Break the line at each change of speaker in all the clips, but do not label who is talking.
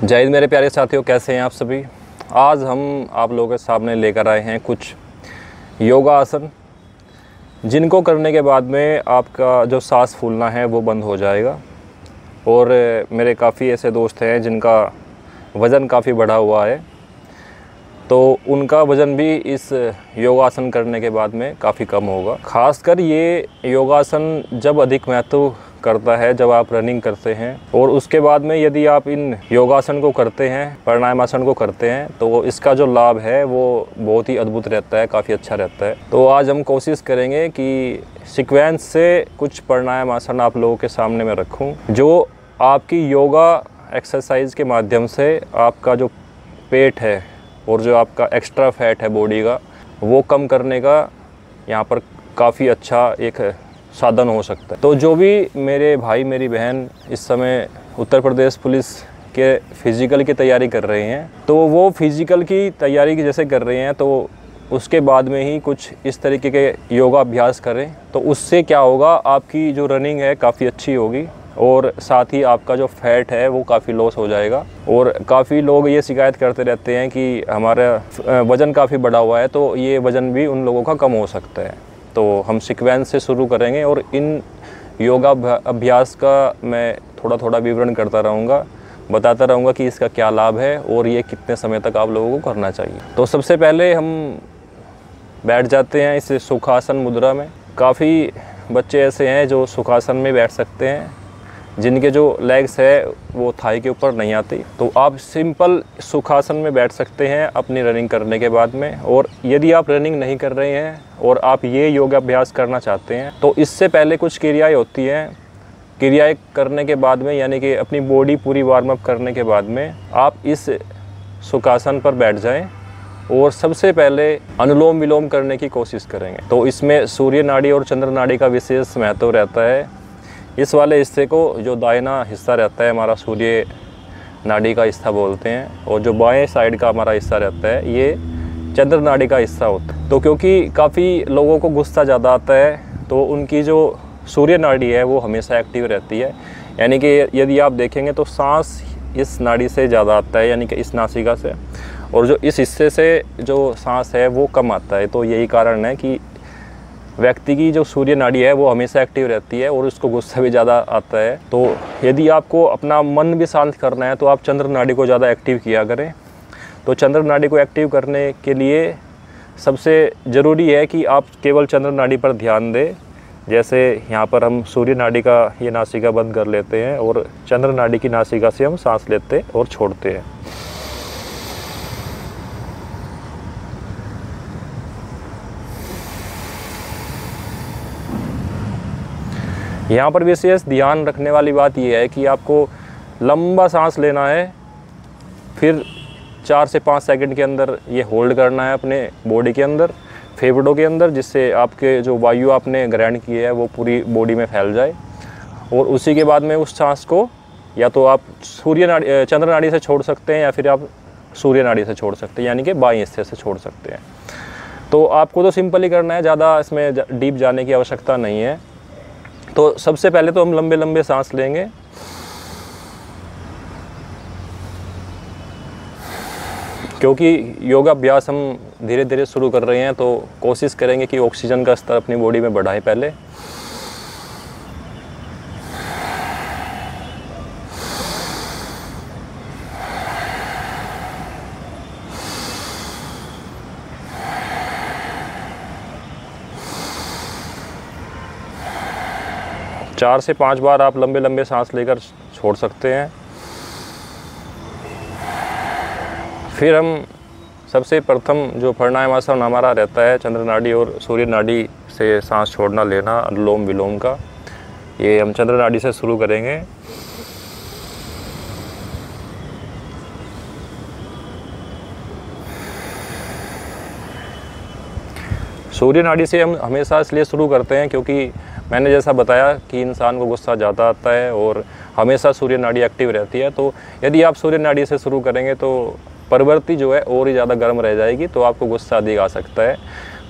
जय हिंद मेरे प्यारे साथियों, कैसे हैं आप सभी। आज हम आप लोगों के सामने लेकर आए हैं कुछ योगा आसन, जिनको करने के बाद में आपका जो सांस फूलना है वो बंद हो जाएगा। और मेरे काफ़ी ऐसे दोस्त हैं जिनका वज़न काफ़ी बढ़ा हुआ है, तो उनका वज़न भी इस योगासन करने के बाद में काफ़ी कम होगा। ख़ासकर ये योगासन जब अधिक महत्व करता है जब आप रनिंग करते हैं, और उसके बाद में यदि आप इन योगासन को करते हैं, प्राणायामासन को करते हैं, तो इसका जो लाभ है वो बहुत ही अद्भुत रहता है, काफ़ी अच्छा रहता है। तो आज हम कोशिश करेंगे कि सीक्वेंस से कुछ प्राणायामासन आप लोगों के सामने मैं रखूं, जो आपकी योगा एक्सरसाइज के माध्यम से आपका जो पेट है और जो आपका एक्स्ट्रा फैट है बॉडी का, वो कम करने का यहाँ पर काफ़ी अच्छा एक साधन हो सकता है। तो जो भी मेरे भाई मेरी बहन इस समय उत्तर प्रदेश पुलिस के फिज़िकल की तैयारी कर रहे हैं, तो वो फिज़िकल की तैयारी जैसे कर रहे हैं, तो उसके बाद में ही कुछ इस तरीके के योगा अभ्यास करें, तो उससे क्या होगा, आपकी जो रनिंग है काफ़ी अच्छी होगी और साथ ही आपका जो फैट है वो काफ़ी लॉस हो जाएगा। और काफ़ी लोग ये शिकायत करते रहते हैं कि हमारा वज़न काफ़ी बढ़ा हुआ है, तो ये वज़न भी उन लोगों का कम हो सकता है। तो हम सीक्वेंस से शुरू करेंगे और इन योगा अभ्यास का मैं थोड़ा थोड़ा विवरण करता रहूँगा, बताता रहूँगा कि इसका क्या लाभ है और ये कितने समय तक आप लोगों को करना चाहिए। तो सबसे पहले हम बैठ जाते हैं इस सुखासन मुद्रा में। काफ़ी बच्चे ऐसे हैं जो सुखासन में बैठ सकते हैं, जिनके जो लेग्स है वो थाई के ऊपर नहीं आती, तो आप सिंपल सुखासन में बैठ सकते हैं अपनी रनिंग करने के बाद में। और यदि आप रनिंग नहीं कर रहे हैं और आप ये योगाभ्यास करना चाहते हैं, तो इससे पहले कुछ क्रियाएं होती हैं। क्रियाएं करने के बाद में, यानी कि अपनी बॉडी पूरी वार्म अप करने के बाद में, आप इस सुखासन पर बैठ जाएं और सबसे पहले अनुलोम विलोम करने की कोशिश करेंगे। तो इसमें सूर्य नाड़ी और चंद्र नाड़ी का विशेष महत्व रहता है। इस वाले हिस्से को, जो दाहिना हिस्सा रहता है हमारा, सूर्य नाड़ी का हिस्सा बोलते हैं, और जो बाएं साइड का हमारा हिस्सा रहता है ये चंद्र नाड़ी का हिस्सा होता है। तो क्योंकि काफ़ी लोगों को गुस्सा ज़्यादा आता है, तो उनकी जो सूर्य नाड़ी है वो हमेशा एक्टिव रहती है। यानी कि यदि आप देखेंगे तो सांस इस नाड़ी से ज़्यादा आता है, यानी कि इस नासिका से, और जो इस हिस्से से जो सांस है वो कम आता है। तो यही कारण है कि व्यक्ति की जो सूर्य नाड़ी है वो हमेशा एक्टिव रहती है और उसको गुस्सा भी ज़्यादा आता है। तो यदि आपको अपना मन भी शांत करना है, तो आप चंद्र नाड़ी को ज़्यादा एक्टिव किया करें। तो चंद्र नाड़ी को एक्टिव करने के लिए सबसे ज़रूरी है कि आप केवल चंद्र नाड़ी पर ध्यान दें। जैसे यहाँ पर हम सूर्य नाड़ी का ये नासिका बंद कर लेते हैं और चंद्र नाड़ी की नासिका से हम सांस लेते और छोड़ते हैं। यहाँ पर विशेष ध्यान रखने वाली बात यह है कि आपको लंबा सांस लेना है, फिर 4 से 5 सेकंड के अंदर ये होल्ड करना है अपने बॉडी के अंदर, फेफड़ों के अंदर, जिससे आपके जो वायु आपने ग्रहण की है वो पूरी बॉडी में फैल जाए। और उसी के बाद में उस सांस को या तो आप चंद्र नाड़ी से छोड़ सकते हैं या फिर आप सूर्य नाड़ी से छोड़ सकते हैं, यानी कि बाएं हिस्से से छोड़ सकते हैं। तो आपको तो सिंपल ही करना है, ज़्यादा इसमें डीप जाने की आवश्यकता नहीं है। तो सबसे पहले तो हम लंबे लंबे सांस लेंगे, क्योंकि योगाभ्यास हम धीरे धीरे शुरू कर रहे हैं, तो कोशिश करेंगे कि ऑक्सीजन का स्तर अपनी बॉडी में बढ़ाएं पहले। चार से 5 बार आप लंबे लंबे सांस लेकर छोड़ सकते हैं। फिर हम सबसे प्रथम जो प्राणायामासन हमारा रहता है चंद्र नाड़ी और सूर्य नाड़ी से सांस छोड़ना लेना, अनुलोम विलोम का, ये हम चंद्र नाड़ी से शुरू करेंगे। सूर्य नाड़ी से हम हमेशा इसलिए शुरू करते हैं क्योंकि मैंने जैसा बताया कि इंसान को गुस्सा ज़्यादा आता है और हमेशा सूर्य नाड़ी एक्टिव रहती है। तो यदि आप सूर्य नाड़ी से शुरू करेंगे तो प्रवृत्ति जो है और ही ज़्यादा गर्म रह जाएगी, तो आपको गुस्सा अधिक आ सकता है।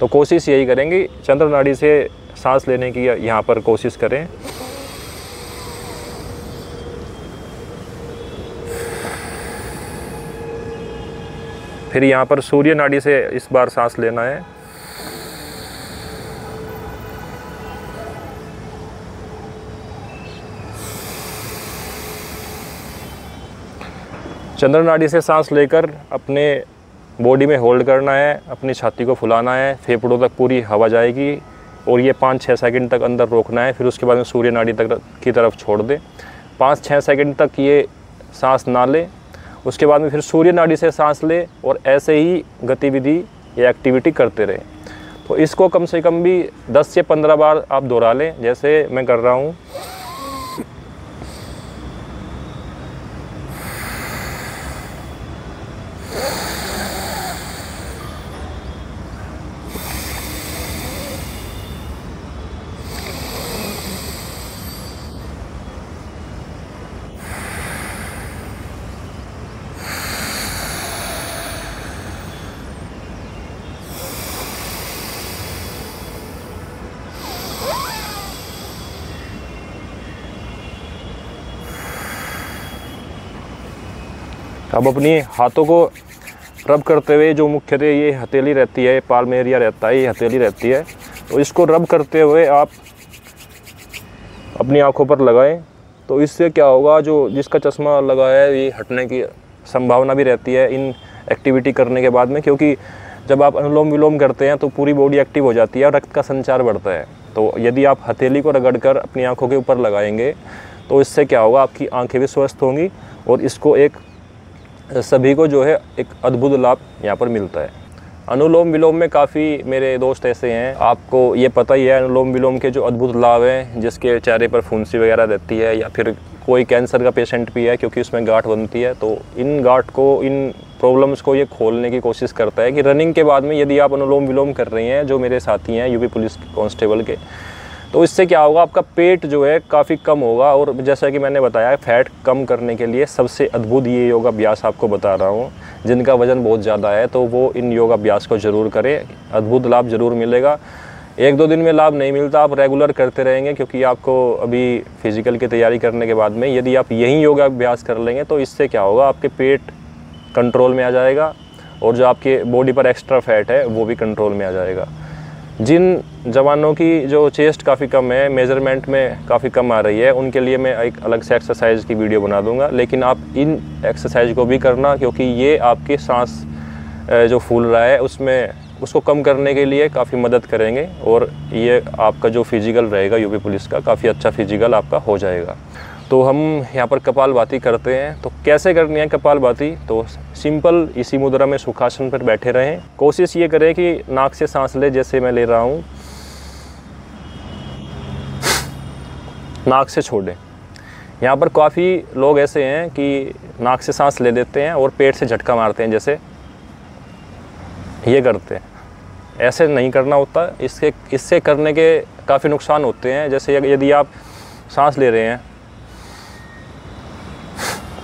तो कोशिश यही करेंगे, चंद्र नाड़ी से सांस लेने की यहाँ पर कोशिश करें। फिर यहाँ पर सूर्य नाड़ी से इस बार सांस लेना है। चंद्र नाड़ी से सांस लेकर अपने बॉडी में होल्ड करना है, अपनी छाती को फुलाना है, फेफड़ों तक पूरी हवा जाएगी और ये 5-6 सेकंड तक अंदर रोकना है। फिर उसके बाद में सूर्य नाड़ी तक की तरफ छोड़ दें। 5-6 सेकंड तक ये सांस ना लें, उसके बाद में फिर सूर्य नाड़ी से सांस लें और ऐसे ही गतिविधि या एक्टिविटी करते रहें। तो इसको कम से कम भी 10 से 15 बार आप दोहरा लें, जैसे मैं कर रहा हूँ। अब अपनी हाथों को रब करते हुए, जो मुख्यतः ये हथेली रहती है, पाल्म एरिया रहता है, ये हथेली रहती है, तो इसको रब करते हुए आप अपनी आंखों पर लगाएं। तो इससे क्या होगा, जो जिसका चश्मा लगा है ये हटने की संभावना भी रहती है इन एक्टिविटी करने के बाद में, क्योंकि जब आप अनुलोम विलोम करते हैं तो पूरी बॉडी एक्टिव हो जाती है और रक्त का संचार बढ़ता है। तो यदि आप हथेली को रगड़कर अपनी आंखों के ऊपर लगाएंगे तो इससे क्या होगा, आपकी आंखें भी स्वस्थ होंगी और इसको एक सभी को जो है एक अद्भुत लाभ यहाँ पर मिलता है। अनुलोम विलोम में काफ़ी मेरे दोस्त ऐसे हैं, आपको ये पता ही है अनुलोम विलोम के जो अद्भुत लाभ हैं, जिसके चेहरे पर फुंसी वगैरह रहती है या फिर कोई कैंसर का पेशेंट भी है, क्योंकि उसमें गांठ बनती है, तो इन गांठ को, इन प्रॉब्लम्स को ये खोलने की कोशिश करता है कि रनिंग के बाद में यदि आप अनुलोम विलोम कर रही हैं, जो मेरे साथी हैं यूपी पुलिस कांस्टेबल के, तो इससे क्या होगा, आपका पेट जो है काफ़ी कम होगा। और जैसा कि मैंने बताया, फैट कम करने के लिए सबसे अद्भुत ये योगाभ्यास आपको बता रहा हूँ। जिनका वज़न बहुत ज़्यादा है तो वो इन योगाभ्यास को ज़रूर करें, अद्भुत लाभ ज़रूर मिलेगा। 1-2 दिन में लाभ नहीं मिलता, आप रेगुलर करते रहेंगे, क्योंकि आपको अभी फिज़िकल की तैयारी करने के बाद में यदि आप यही योगाभ्यास कर लेंगे तो इससे क्या होगा, आपके पेट कंट्रोल में आ जाएगा और जो आपके बॉडी पर एक्स्ट्रा फैट है वो भी कंट्रोल में आ जाएगा। जिन जवानों की जो चेस्ट काफ़ी कम है, मेज़रमेंट में काफ़ी कम आ रही है, उनके लिए मैं एक अलग से एक्सरसाइज की वीडियो बना दूंगा। लेकिन आप इन एक्सरसाइज को भी करना, क्योंकि ये आपकी सांस जो फूल रहा है उसको कम करने के लिए काफ़ी मदद करेंगे और ये आपका जो फिजिकल रहेगा यूपी पुलिस का, काफ़ी अच्छा फिजिकल आपका हो जाएगा। तो हम यहाँ पर कपालभाति करते हैं। तो कैसे करनी है कपालभाति, तो सिंपल इसी मुद्रा में सुखासन पर बैठे रहें। कोशिश ये करें कि नाक से सांस ले, जैसे मैं ले रहा हूँ, नाक से छोड़ें। यहाँ पर काफ़ी लोग ऐसे हैं कि नाक से सांस ले लेते हैं और पेट से झटका मारते हैं, जैसे ये करते हैं। ऐसे नहीं करना होता, इससे करने के काफ़ी नुकसान होते हैं। जैसे यदि आप सांस ले रहे हैं,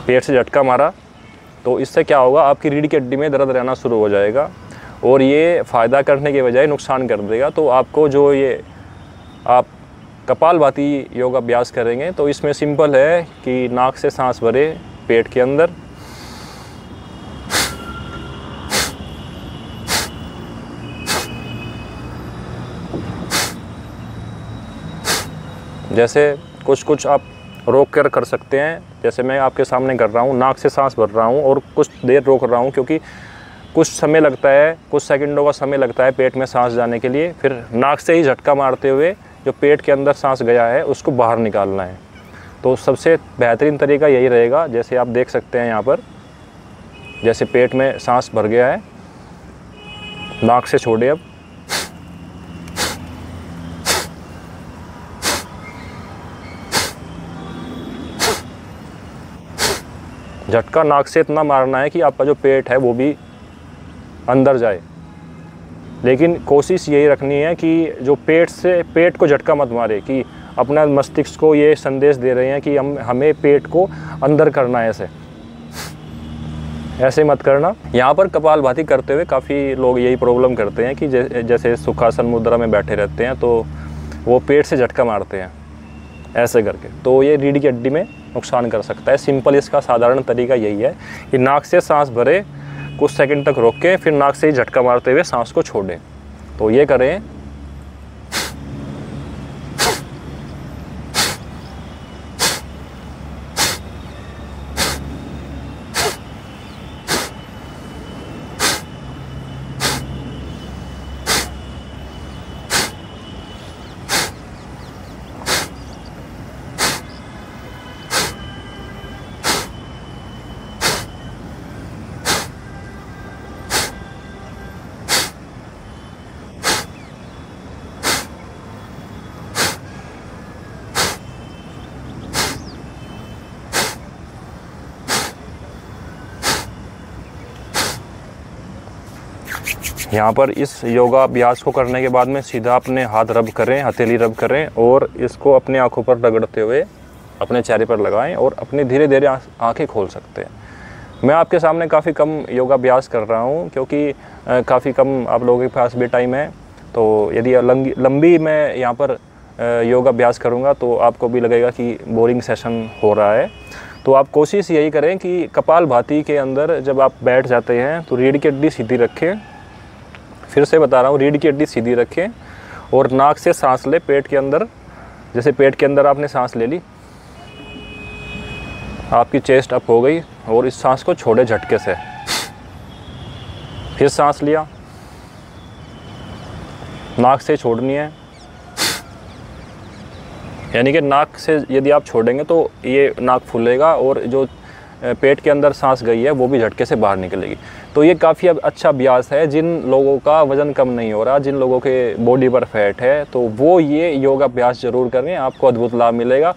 पेट से झटका मारा, तो इससे क्या होगा, आपकी रीढ़ की हड्डी में दर्द रहना शुरू हो जाएगा और ये फ़ायदा करने के बजाय नुकसान कर देगा। तो आपको जो ये आप कपालभाति योगाभ्यास करेंगे तो इसमें सिंपल है कि नाक से सांस भरे पेट के अंदर, जैसे कुछ आप रोक कर सकते हैं। जैसे मैं आपके सामने कर रहा हूँ, नाक से सांस भर रहा हूँ और कुछ देर रोक रहा हूँ, क्योंकि कुछ समय लगता है, कुछ सेकंडों का समय लगता है पेट में सांस जाने के लिए। फिर नाक से ही झटका मारते हुए जो पेट के अंदर सांस गया है उसको बाहर निकालना है। तो सबसे बेहतरीन तरीका यही रहेगा। जैसे आप देख सकते हैं यहाँ पर, जैसे पेट में सांस भर गया है, नाक से छोड़े, अब झटका नाक से इतना मारना है कि आपका जो पेट है वो भी अंदर जाए। लेकिन कोशिश यही रखनी है कि जो पेट को झटका मत मारे, कि अपना मस्तिष्क को ये संदेश दे रहे हैं कि हमें पेट को अंदर करना है, ऐसे मत करना। यहाँ पर कपालभाति करते हुए काफ़ी लोग यही प्रॉब्लम करते हैं कि जैसे सुखासन मुद्रा में बैठे रहते हैं तो वो पेट से झटका मारते हैं ऐसे करके, तो ये रीढ़ की हड्डी में नुकसान कर सकता है। सिंपल इसका साधारण तरीका यही है कि नाक से सांस भरे, कुछ सेकंड तक रोक के फिर नाक से ही झटका मारते हुए सांस को छोड़ें। तो ये करें। यहाँ पर इस योगा अभ्यास को करने के बाद में सीधा अपने हाथ रब करें, हथेली रब करें और इसको अपने आँखों पर रगड़ते हुए अपने चेहरे पर लगाएं और अपनी धीरे धीरे आँखें खोल सकते हैं। मैं आपके सामने काफ़ी कम योगा अभ्यास कर रहा हूँ क्योंकि काफ़ी कम आप लोगों के पास भी टाइम है। तो यदि लंबी मैं यहाँ पर योगा अभ्यास करूँगा तो आपको भी लगेगा कि बोरिंग सेशन हो रहा है। तो आप कोशिश यही करें कि कपालभाति के अंदर जब आप बैठ जाते हैं तो रीढ़ की हड्डी सीधी रखें। फिर से बता रहा हूँ, रीढ़ की हड्डी सीधी रखें और नाक से सांस लें पेट के अंदर। जैसे पेट के अंदर आपने सांस ले ली, आपकी चेस्ट अप हो गई और इस सांस को छोड़े झटके से। फिर सांस लिया, नाक से छोड़नी है, यानी कि नाक से यदि आप छोड़ेंगे तो ये नाक फूलेगा और जो पेट के अंदर सांस गई है वो भी झटके से बाहर निकलेगी। तो ये काफ़ी अच्छा अभ्यास है। जिन लोगों का वज़न कम नहीं हो रहा, जिन लोगों के बॉडी पर फैट है, तो वो ये योगा अभ्यास ज़रूर करें, आपको अद्भुत लाभ मिलेगा।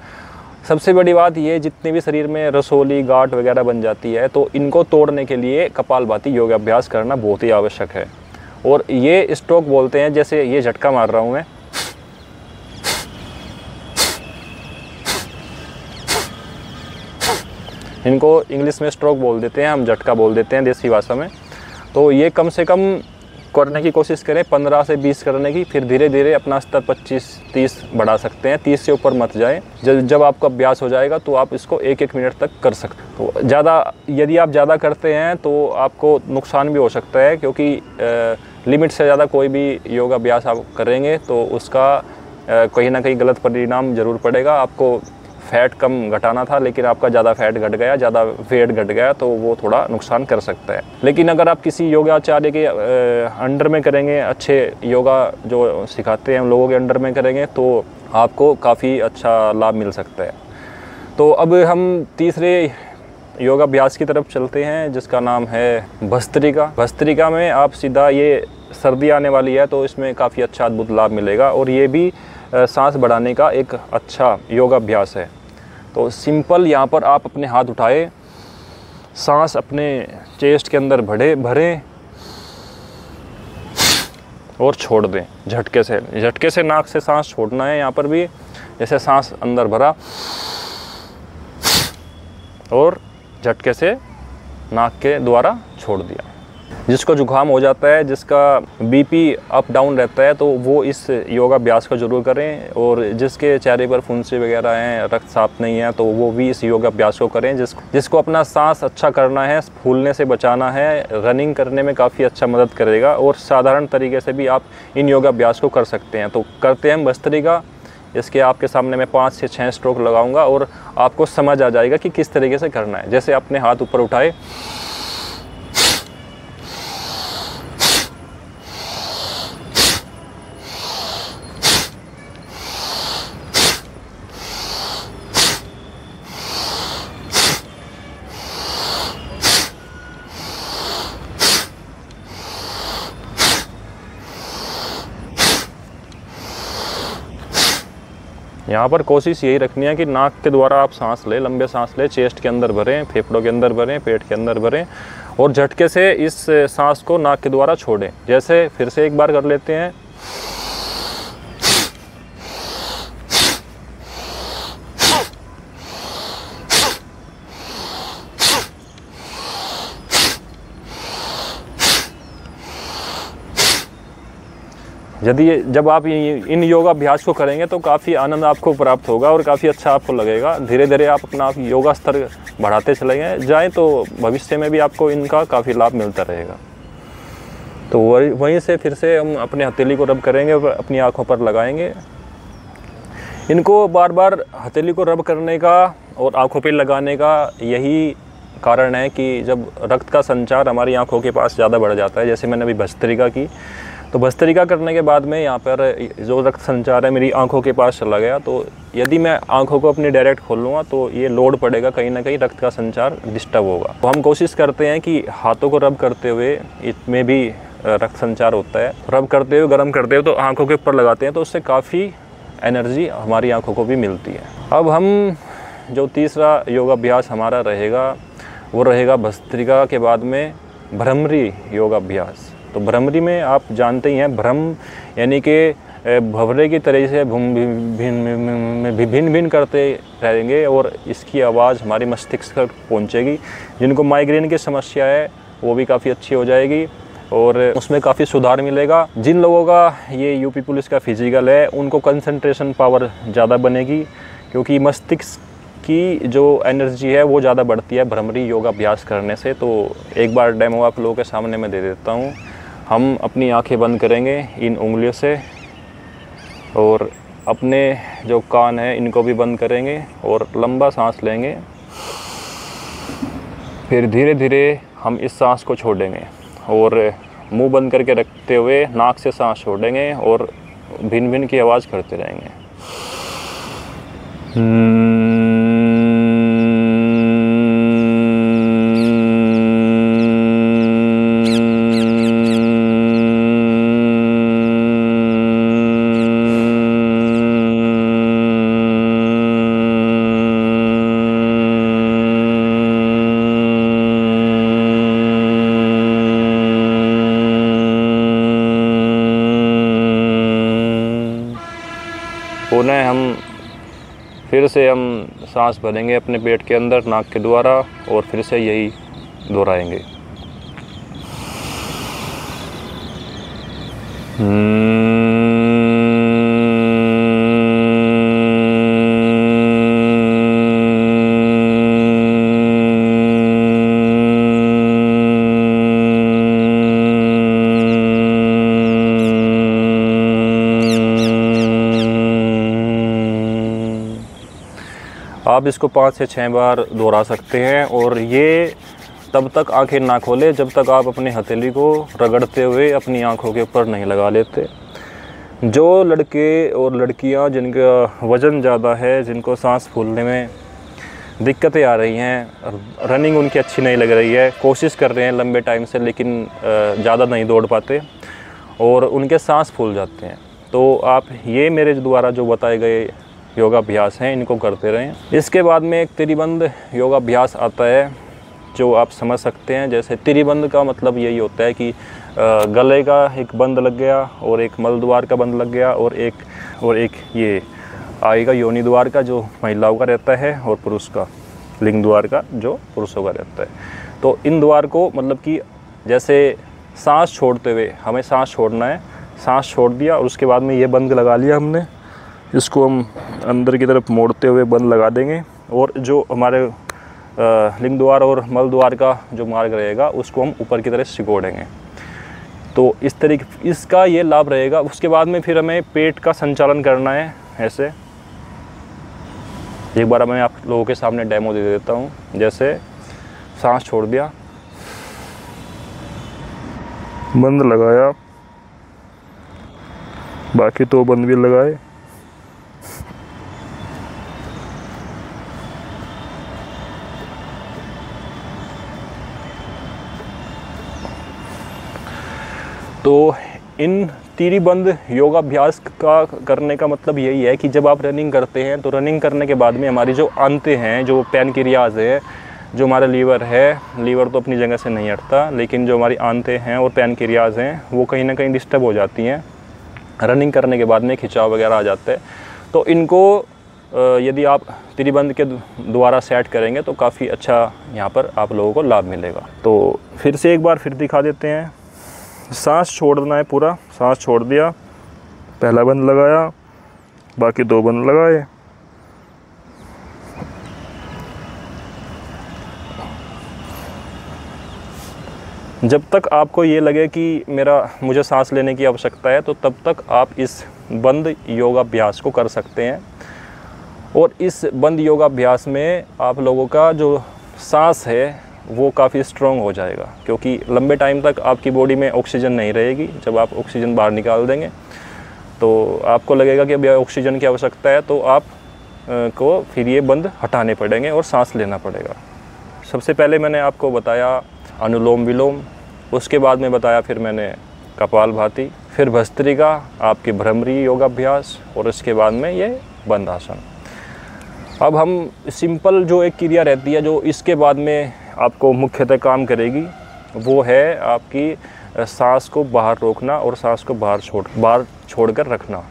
सबसे बड़ी बात ये, जितने भी शरीर में रसोली गांठ वगैरह बन जाती है तो इनको तोड़ने के लिए कपालभाति योगा अभ्यास करना बहुत ही आवश्यक है। और ये स्ट्रोक बोलते हैं, जैसे ये झटका मार रहा हूँ मैं, इनको इंग्लिश में स्ट्रोक बोल देते हैं, हम झटका बोल देते हैं देसी भाषा में। तो ये कम से कम करने की कोशिश करें, 15 से 20 करने की। फिर धीरे धीरे अपना स्तर 25-30 बढ़ा सकते हैं, 30 से ऊपर मत जाएं। जब आपका अभ्यास हो जाएगा तो आप इसको 1-1 मिनट तक कर सकते हैं। तो यदि आप ज़्यादा करते हैं तो आपको नुकसान भी हो सकता है, क्योंकि लिमिट से ज़्यादा कोई भी योगा अभ्यास आप करेंगे तो उसका कहीं ना कहीं गलत परिणाम ज़रूर पड़ेगा। आपको फैट कम घटाना था लेकिन आपका ज़्यादा फैट घट गया, ज़्यादा वेट घट गया, तो वो थोड़ा नुकसान कर सकता है। लेकिन अगर आप किसी योगाचार्य के अंडर में करेंगे, अच्छे योगा जो सिखाते हैं उन लोगों के अंडर में करेंगे, तो आपको काफ़ी अच्छा लाभ मिल सकता है। तो अब हम तीसरे योगा अभ्यास की तरफ चलते हैं, जिसका नाम है भस्त्रिका। भस्त्रिका में आप सीधा, ये सर्दी आने वाली है तो इसमें काफ़ी अच्छा अद्भुत लाभ मिलेगा और ये भी सांस बढ़ाने का एक अच्छा योगा अभ्यास है। तो सिंपल यहाँ पर आप अपने हाथ उठाए, सांस अपने चेस्ट के अंदर भरें और छोड़ दें झटके से। झटके से नाक से सांस छोड़ना है। यहाँ पर भी जैसे सांस अंदर भरा और झटके से नाक के द्वारा छोड़ दिया। जिसको जुकाम हो जाता है, जिसका बीपी अप डाउन रहता है, तो वो इस योगा अभ्यास को ज़रूर करें। और जिसके चेहरे पर फुंसी वगैरह हैं, रक्त साफ नहीं है, तो वो भी इस योगा अभ्यास को करें। जिसको अपना सांस अच्छा करना है, फूलने से बचाना है, रनिंग करने में काफ़ी अच्छा मदद करेगा। और साधारण तरीके से भी आप इन योगा अभ्यास को कर सकते हैं। तो करते हैं भस्त्रिका। इसके आपके सामने मैं 5 से 6 स्ट्रोक लगाऊंगा और आपको समझ आ जाएगा कि किस तरीके से करना है। जैसे अपने हाथ ऊपर उठाए, यहाँ पर कोशिश यही रखनी है कि नाक के द्वारा आप सांस लें, लंबे सांस लें, चेस्ट के अंदर भरें, फेफड़ों के अंदर भरें, पेट के अंदर भरें और झटके से इस सांस को नाक के द्वारा छोड़ें। जैसे फिर से एक बार कर लेते हैं। जब आप इन योगाभ्यास को करेंगे तो काफ़ी आनंद आपको प्राप्त होगा और काफ़ी अच्छा आपको लगेगा। धीरे धीरे आप अपना योगा स्तर बढ़ाते चले जाएँ तो भविष्य में भी आपको इनका काफ़ी लाभ मिलता रहेगा। तो वहीं से फिर से हम अपने हथेली को रब करेंगे और अपनी आँखों पर लगाएंगे। इनको बार बार हथेली को रब करने का और आँखों पर लगाने का यही कारण है कि जब रक्त का संचार हमारी आँखों के पास ज़्यादा बढ़ जाता है, जैसे मैंने अभी भस्त्रिका की, तो भस्त्रिका करने के बाद में यहाँ पर जो रक्त संचार है मेरी आंखों के पास चला गया, तो यदि मैं आंखों को अपनी डायरेक्ट खोल लूँगा तो ये लोड पड़ेगा, कहीं ना कहीं रक्त का संचार डिस्टर्ब होगा। तो हम कोशिश करते हैं कि हाथों को रब करते हुए इसमें भी रक्त संचार होता है, रब करते हुए गर्म करते हुए तो आँखों के ऊपर लगाते हैं, तो उससे काफ़ी एनर्जी हमारी आँखों को भी मिलती है। अब हम जो तीसरा योगाभ्यास हमारा रहेगा वो रहेगा भस्त्रिका के बाद में भ्रमरी योगाभ्यास। तो भ्रमरी में आप जानते ही हैं, भ्रम यानी कि भंवरे की तरह से भिन्न भिन्न करते रहेंगे और इसकी आवाज़ हमारी मस्तिष्क तक पहुंचेगी। जिनको माइग्रेन की समस्या है वो भी काफ़ी अच्छी हो जाएगी और उसमें काफ़ी सुधार मिलेगा। जिन लोगों का ये यूपी पुलिस का फिजिकल है उनको कंसंट्रेशन पावर ज़्यादा बनेगी, क्योंकि मस्तिष्क की जो एनर्जी है वो ज़्यादा बढ़ती है भ्रमरी योगाभ्यास करने से। तो एक बार डेमो आप लोगों के सामने मैं दे देता हूँ। हम अपनी आंखें बंद करेंगे इन उंगलियों से और अपने जो कान हैं इनको भी बंद करेंगे और लंबा सांस लेंगे। फिर धीरे धीरे हम इस सांस को छोड़ेंगे और मुंह बंद करके रखते हुए नाक से सांस छोड़ेंगे और भिन भिन की आवाज़ करते रहेंगे। पुनः हम फिर से हम सांस भरेंगे अपने पेट के अंदर नाक के द्वारा और फिर से यही दोहराएंगे। आप इसको 5 से 6 बार दोहरा सकते हैं और ये तब तक आंखें ना खोलें जब तक आप अपने हथेली को रगड़ते हुए अपनी आंखों के ऊपर नहीं लगा लेते। जो लड़के और लड़कियां जिनका वज़न ज़्यादा है, जिनको सांस फूलने में दिक्कतें आ रही हैं, रनिंग उनकी अच्छी नहीं लग रही है, कोशिश कर रहे हैं लंबे टाइम से लेकिन ज़्यादा नहीं दौड़ पाते और उनके सांस फूल जाते हैं, तो आप ये मेरे द्वारा जो बताए गए योगाभ्यास हैं इनको करते रहें। इसके बाद में एक त्रिबंध योगाभ्यास आता है जो आप समझ सकते हैं। जैसे त्रिबंध का मतलब यही होता है कि गले का एक बंद लग गया और एक मल द्वार का बंद लग गया और एक ये आएगा योनि द्वार का जो महिलाओं का रहता है और पुरुष का लिंग द्वार का जो पुरुषों का रहता है। तो इन द्वार को मतलब कि जैसे सांस छोड़ते हुए हमें सांस छोड़ना है, सांस छोड़ दिया और उसके बाद में ये बंद लगा लिया हमने, इसको हम अंदर की तरफ मोड़ते हुए बंद लगा देंगे और जो हमारे लिंग द्वार और मल द्वार का जो मार्ग रहेगा उसको हम ऊपर की तरफ सिकोड़ेंगे। तो इस तरीके इसका ये लाभ रहेगा। उसके बाद में फिर हमें पेट का संचालन करना है। ऐसे एक बार मैं आप लोगों के सामने डेमो दे देता हूँ। जैसे सांस छोड़ दिया, बंद लगाया, बाकी तो बंद भी लगाए, तो इन त्रिबंध योगाभ्यास का करने का मतलब यही है कि जब आप रनिंग करते हैं तो रनिंग करने के बाद में हमारी जो आंतें हैं, जो पैनक्रियाज है, जो हमारा लीवर है, लीवर तो अपनी जगह से नहीं हटता, लेकिन जो हमारी आंतें हैं और पैनक्रियाज हैं वो कहीं ना कहीं डिस्टर्ब हो जाती हैं। रनिंग करने के बाद में खिंचाव वगैरह आ जाता है। तो इनको यदि आप त्रिबंध के द्वारा सेट करेंगे तो काफ़ी अच्छा यहाँ पर आप लोगों को लाभ मिलेगा। तो फिर से एक बार फिर दिखा देते हैं। सांस छोड़ना है, पूरा सांस छोड़ दिया, पहला बंद लगाया, बाकी 2 बंद लगाए। जब तक आपको ये लगे कि मुझे सांस लेने की आवश्यकता है, तो तब तक आप इस बंद योगाभ्यास को कर सकते हैं। और इस बंद योगाभ्यास में आप लोगों का जो सांस है वो काफ़ी स्ट्रॉन्ग हो जाएगा, क्योंकि लंबे टाइम तक आपकी बॉडी में ऑक्सीजन नहीं रहेगी। जब आप ऑक्सीजन बाहर निकाल देंगे तो आपको लगेगा कि अभी ऑक्सीजन की आवश्यकता है, तो आप को फिर ये बंद हटाने पड़ेंगे और सांस लेना पड़ेगा। सबसे पहले मैंने आपको बताया अनुलोम विलोम, उसके बाद में बताया फिर मैंने कपालभाति, फिर भस्त्रिका, आपके भ्रमरी योगाभ्यास, और इसके बाद में ये बंद आसन। अब हम सिंपल जो एक क्रिया रहती है जो इसके बाद में आपको मुख्यतः काम करेगी, वो है आपकी सांस को बाहर रोकना और सांस को बाहर छोड़कर रखना।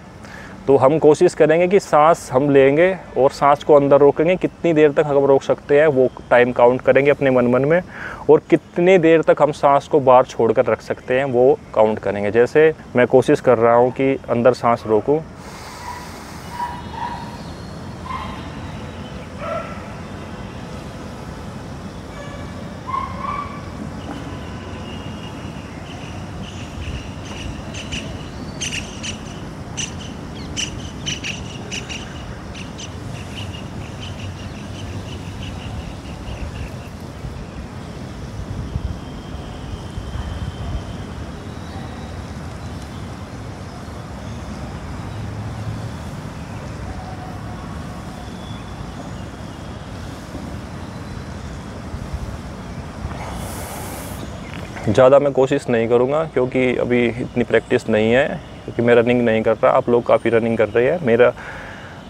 तो हम कोशिश करेंगे कि सांस हम लेंगे और सांस को अंदर रोकेंगे। कितनी देर तक हम रोक सकते हैं वो टाइम काउंट करेंगे अपने मन में, और कितनी देर तक हम सांस को बाहर छोड़कर रख सकते हैं वो काउंट करेंगे। जैसे मैं कोशिश कर रहा हूँ कि अंदर सांस रोकूँ, ज़्यादा मैं कोशिश नहीं करूँगा क्योंकि अभी इतनी प्रैक्टिस नहीं है, क्योंकि मैं रनिंग नहीं कर रहा। आप लोग काफ़ी रनिंग कर रहे हैं, मेरा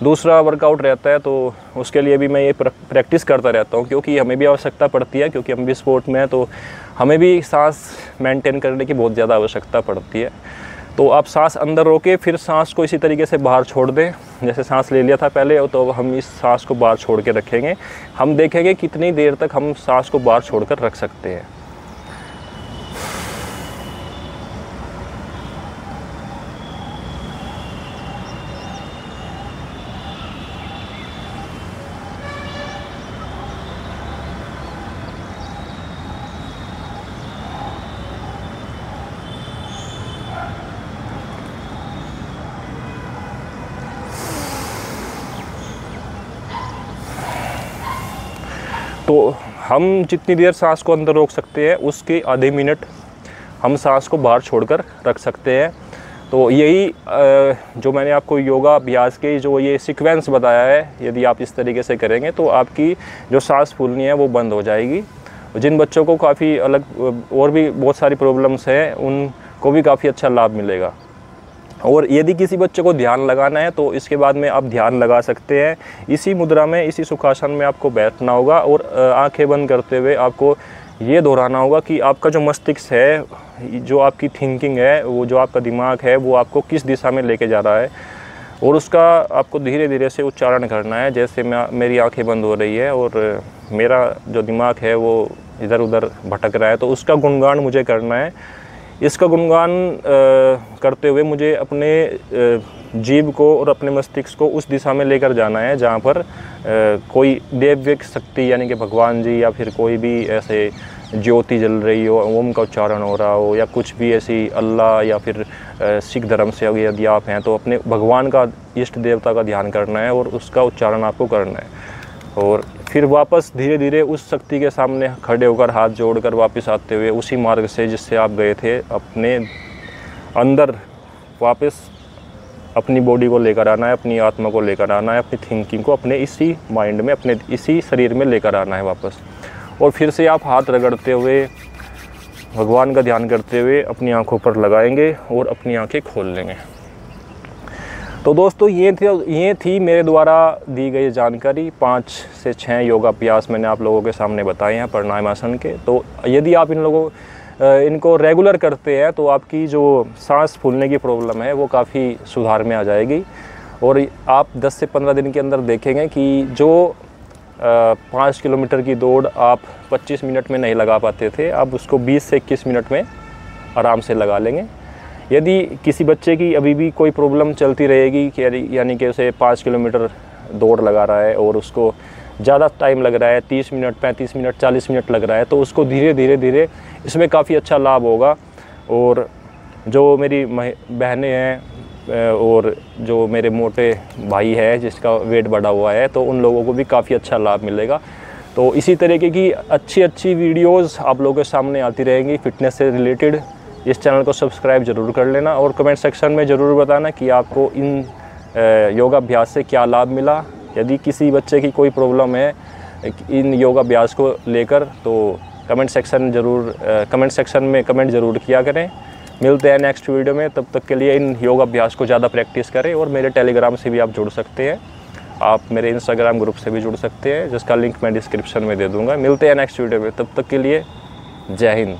दूसरा वर्कआउट रहता है, तो उसके लिए भी मैं ये प्रैक्टिस करता रहता हूँ, क्योंकि हमें भी आवश्यकता पड़ती है, क्योंकि हम भी स्पोर्ट में हैं, तो हमें भी सांस मेंटेन करने की बहुत ज़्यादा आवश्यकता पड़ती है। तो आप सांस अंदर रोके, फिर सांस को इसी तरीके से बाहर छोड़ दें। जैसे सांस ले लिया था पहले, तो हम इस सांस को बाहर छोड़ के रखेंगे। हम देखेंगे कितनी देर तक हम सांस को बाहर छोड़कर रख सकते हैं। तो हम जितनी देर सांस को अंदर रोक सकते हैं उसके आधे मिनट हम सांस को बाहर छोड़कर रख सकते हैं। तो यही जो मैंने आपको योगा अभ्यास के जो ये सीक्वेंस बताया है, यदि आप इस तरीके से करेंगे तो आपकी जो सांस फूलनी है वो बंद हो जाएगी। जिन बच्चों को काफ़ी अलग और भी बहुत सारी प्रॉब्लम्स हैं, उनको भी काफ़ी अच्छा लाभ मिलेगा। और यदि किसी बच्चे को ध्यान लगाना है तो इसके बाद में आप ध्यान लगा सकते हैं। इसी मुद्रा में, इसी सुखासन में आपको बैठना होगा और आंखें बंद करते हुए आपको ये दोहराना होगा कि आपका जो मस्तिष्क है, जो आपकी थिंकिंग है, वो जो आपका दिमाग है, वो आपको किस दिशा में लेके जा रहा है, और उसका आपको धीरे धीरे से उच्चारण करना है। जैसे मेरी आंखें बंद हो रही है और मेरा जो दिमाग है वो इधर उधर भटक रहा है, तो उसका गुणगान मुझे करना है। इसका गुणगान करते हुए मुझे अपने जीभ को और अपने मस्तिष्क को उस दिशा में लेकर जाना है जहाँ पर कोई दैविक शक्ति यानी कि भगवान जी या फिर कोई भी ऐसे ज्योति जल रही हो, ओम का उच्चारण हो रहा हो, या कुछ भी ऐसी अल्लाह या फिर सिख धर्म से यदि आप हैं तो अपने भगवान का, इष्ट देवता का ध्यान करना है और उसका उच्चारण आपको करना है। और फिर वापस धीरे धीरे उस शक्ति के सामने खड़े होकर हाथ जोड़कर वापस आते हुए उसी मार्ग से जिससे आप गए थे अपने अंदर वापस अपनी बॉडी को लेकर आना है, अपनी आत्मा को लेकर आना है, अपनी थिंकिंग को अपने इसी माइंड में, अपने इसी शरीर में लेकर आना है वापस। और फिर से आप हाथ रगड़ते हुए भगवान का ध्यान करते हुए अपनी आंखों पर लगाएंगे और अपनी आंखें खोल लेंगे। तो दोस्तों ये थी मेरे द्वारा दी गई जानकारी। 5 से 6 योगाभ्यास मैंने आप लोगों के सामने बताए हैं प्राणायामासन के। तो यदि आप इनको रेगुलर करते हैं तो आपकी जो सांस फूलने की प्रॉब्लम है वो काफ़ी सुधार में आ जाएगी। और आप 10 से 15 दिन के अंदर देखेंगे कि जो 5 किलोमीटर की दौड़ आप 25 मिनट में नहीं लगा पाते थे, आप उसको 20 से 21 मिनट में आराम से लगा लेंगे। यदि किसी बच्चे की अभी भी कोई प्रॉब्लम चलती रहेगी कि यानी कि उसे 5 किलोमीटर दौड़ लगा रहा है और उसको ज़्यादा टाइम लग रहा है, 30 मिनट, 35 मिनट, 40 मिनट लग रहा है, तो उसको धीरे धीरे इसमें काफ़ी अच्छा लाभ होगा। और जो मेरी बहनें हैं और जो मेरे मोटे भाई है जिसका वेट बढ़ा हुआ है, तो उन लोगों को भी काफ़ी अच्छा लाभ मिलेगा। तो इसी तरीके की अच्छी वीडियोस आप लोगों के सामने आती रहेंगी फिटनेस से रिलेटेड। इस चैनल को सब्सक्राइब ज़रूर कर लेना और कमेंट सेक्शन में ज़रूर बताना कि आपको इन योगाभ्यास से क्या लाभ मिला। यदि किसी बच्चे की कोई प्रॉब्लम है इन योगाभ्यास को लेकर, तो कमेंट सेक्शन में कमेंट ज़रूर किया करें। मिलते हैं नेक्स्ट वीडियो में, तब तक के लिए इन योगाभ्यास को ज़्यादा प्रैक्टिस करें। और मेरे टेलीग्राम से भी आप जुड़ सकते हैं, आप मेरे इंस्टाग्राम ग्रुप से भी जुड़ सकते हैं, जिसका लिंक मैं डिस्क्रिप्शन में दे दूँगा। मिलते हैं नेक्स्ट वीडियो में, तब तक के लिए जय हिंद।